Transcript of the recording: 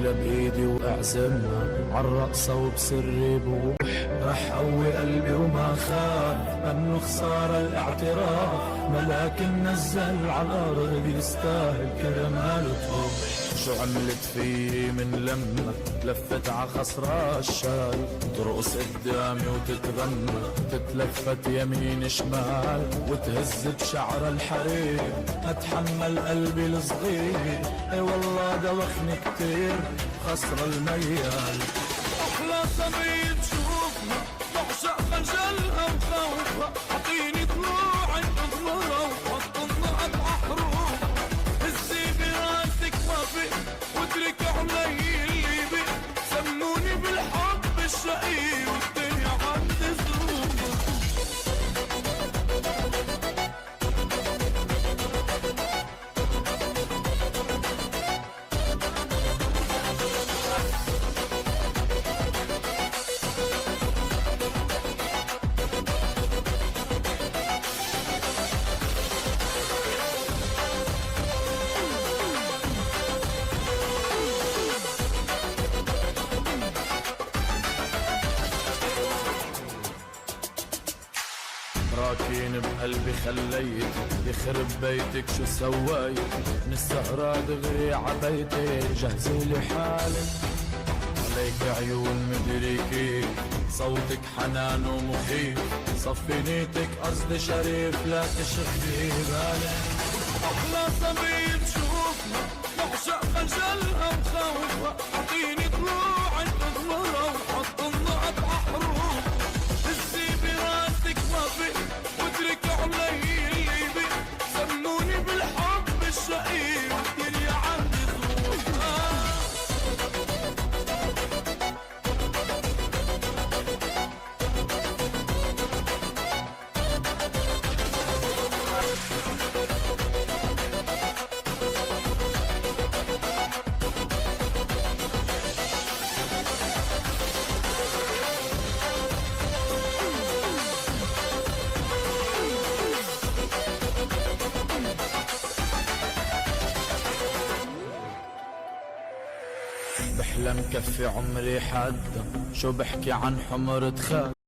تعالى بايدي واعزمنا عالرقصة وبسري بروح، رح قوي قلبي وما خاف منه خسارة الاعتراف، ملاك نزل عالارض يستاهل كرمال تروح. شو عملت في من لما لفت عخصرها الشال، ترقص قدامي وتتغنى تتلفت يمين شمال، وتهز بشعر الحرير اتحمل قلبي الصغير، اي والله دوخني كتير خسر الميال. احلى صبي تشوفها بعشق خجلها وخوفها، اعطيني ضلوعي اضمرها وحطنها بحروف، هزي براسك ما في واترك علي اللي بي، سموني بالحب الشقي والدنيا عندي ظروفها. راكين بقلبي خليت يخرب بيتك شو سويت، من السهرة دغري عبيتي جهزي لي حالي، عليك عيون مدري كيف صوتك حنان ومخيف، صفي نيتك قصدي شريف لا تشغلي بالك. احلى صبي تشوفها بعشق خجلها وخوفها، اعطيني ضلوعي اضمرها وحطنها بحروف، هزي براسك ما في واترك علي اللي بي، سموني بالحب الشقي والدنيا عندي ظروفها. بحلم كفي عمري حدا، شو بحكي عن حمرة خد